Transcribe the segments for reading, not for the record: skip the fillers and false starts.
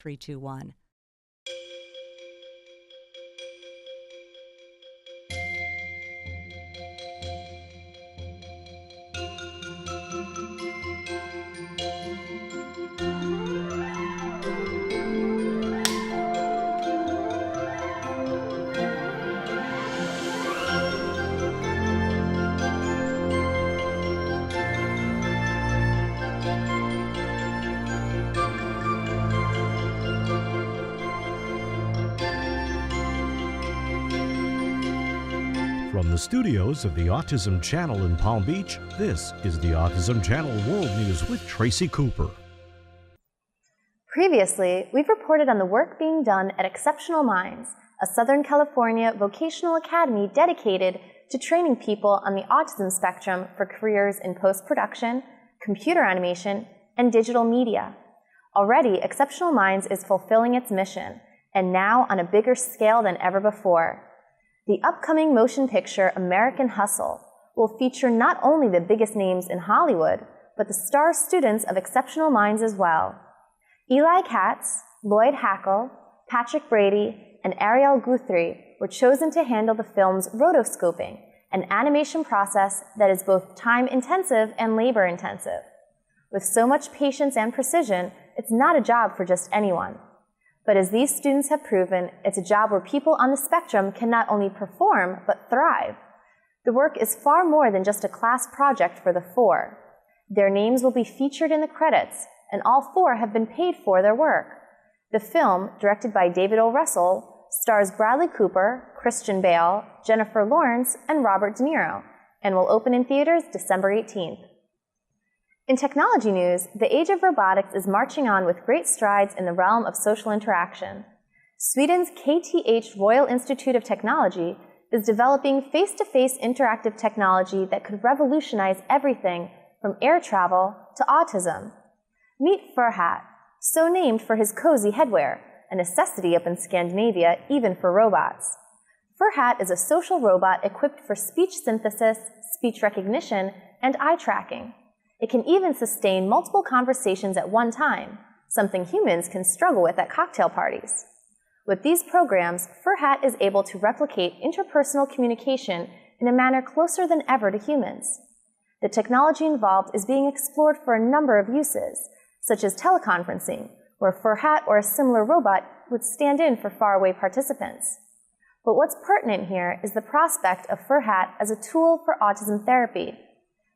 321. From the studios of the Autism Channel in Palm Beach, this is the Autism Channel World News with Tracy Cooper. Previously, we've reported on the work being done at Exceptional Minds, a Southern California vocational academy dedicated to training people on the autism spectrum for careers in post-production, computer animation, and digital media. Already, Exceptional Minds is fulfilling its mission, and now on a bigger scale than ever before. The upcoming motion picture American Hustle will feature not only the biggest names in Hollywood, but the star students of Exceptional Minds as well. Eli Katz, Lloyd Hackle, Patrick Brady, and Ariel Guthrie were chosen to handle the film's rotoscoping, an animation process that is both time-intensive and labor-intensive. With so much patience and precision, it's not a job for just anyone. But as these students have proven, it's a job where people on the spectrum can not only perform, but thrive. The work is far more than just a class project for the four. Their names will be featured in the credits, and all four have been paid for their work. The film, directed by David O. Russell, stars Bradley Cooper, Christian Bale, Jennifer Lawrence, and Robert De Niro, and will open in theaters December 18th. In technology news, the age of robotics is marching on with great strides in the realm of social interaction. Sweden's KTH Royal Institute of Technology is developing face-to-face interactive technology that could revolutionize everything from air travel to autism. Meet Furhat, so named for his cozy headwear, a necessity up in Scandinavia even for robots. Furhat is a social robot equipped for speech synthesis, speech recognition, and eye tracking. It can even sustain multiple conversations at one time, something humans can struggle with at cocktail parties. With these programs, Furhat is able to replicate interpersonal communication in a manner closer than ever to humans. The technology involved is being explored for a number of uses, such as teleconferencing, where Furhat or a similar robot would stand in for faraway participants. But what's pertinent here is the prospect of Furhat as a tool for autism therapy.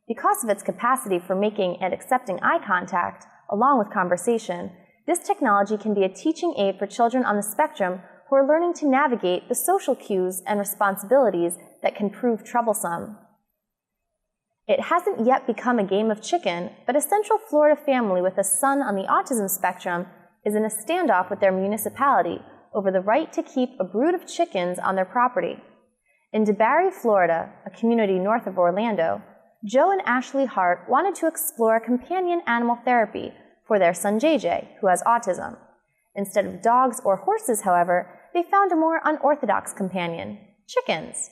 Because of its capacity for making and accepting eye contact, along with conversation, this technology can be a teaching aid for children on the spectrum who are learning to navigate the social cues and responsibilities that can prove troublesome. It hasn't yet become a game of chicken, but a Central Florida family with a son on the autism spectrum is in a standoff with their municipality over the right to keep a brood of chickens on their property. In DeBarry, Florida, a community north of Orlando, Joe and Ashley Hart wanted to explore companion animal therapy for their son JJ, who has autism. Instead of dogs or horses, however, they found a more unorthodox companion, chickens.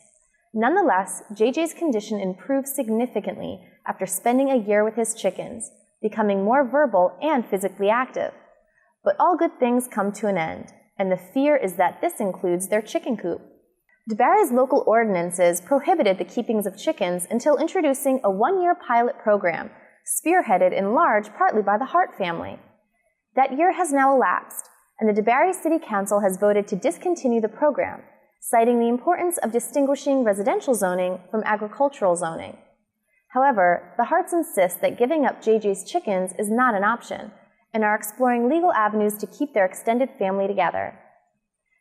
Nonetheless, JJ's condition improved significantly after spending a year with his chickens, becoming more verbal and physically active. But all good things come to an end, and the fear is that this includes their chicken coop. DeBarry's local ordinances prohibited the keepings of chickens until introducing a one-year pilot program, spearheaded in large partly by the Hart family. That year has now elapsed, and the DeBarry City Council has voted to discontinue the program, citing the importance of distinguishing residential zoning from agricultural zoning. However, the Harts insist that giving up JJ's chickens is not an option, and are exploring legal avenues to keep their extended family together.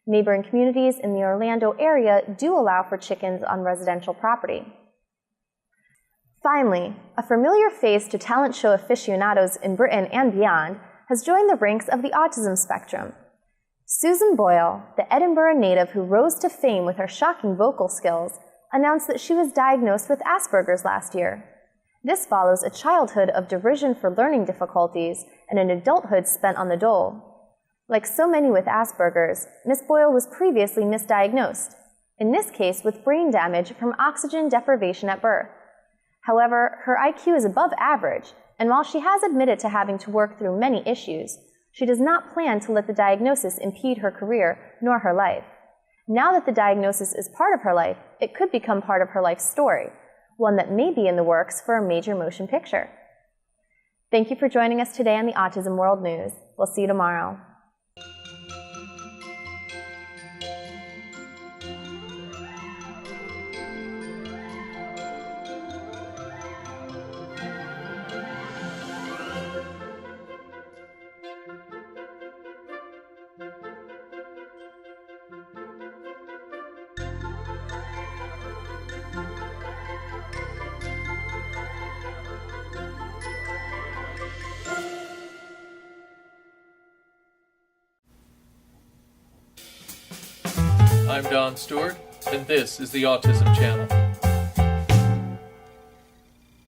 Neighboring communities in the Orlando area do allow for chickens on residential property. Finally, a familiar face to talent show aficionados in Britain and beyond has joined the ranks of the autism spectrum. Susan Boyle, the Edinburgh native who rose to fame with her shocking vocal skills, announced that she was diagnosed with Asperger's last year. This follows a childhood of derision for learning difficulties and an adulthood spent on the dole. Like so many with Asperger's, Miss Boyle was previously misdiagnosed, in this case with brain damage from oxygen deprivation at birth. However, her IQ is above average, and while she has admitted to having to work through many issues, She does not plan to let the diagnosis impede her career nor her life. Now that the diagnosis is part of her life, it could become part of her life story, one that may be in the works for a major motion picture. Thank you for joining us today on the Autism World News. We'll see you tomorrow. I'm Don Stewart, and this is the Autism Channel.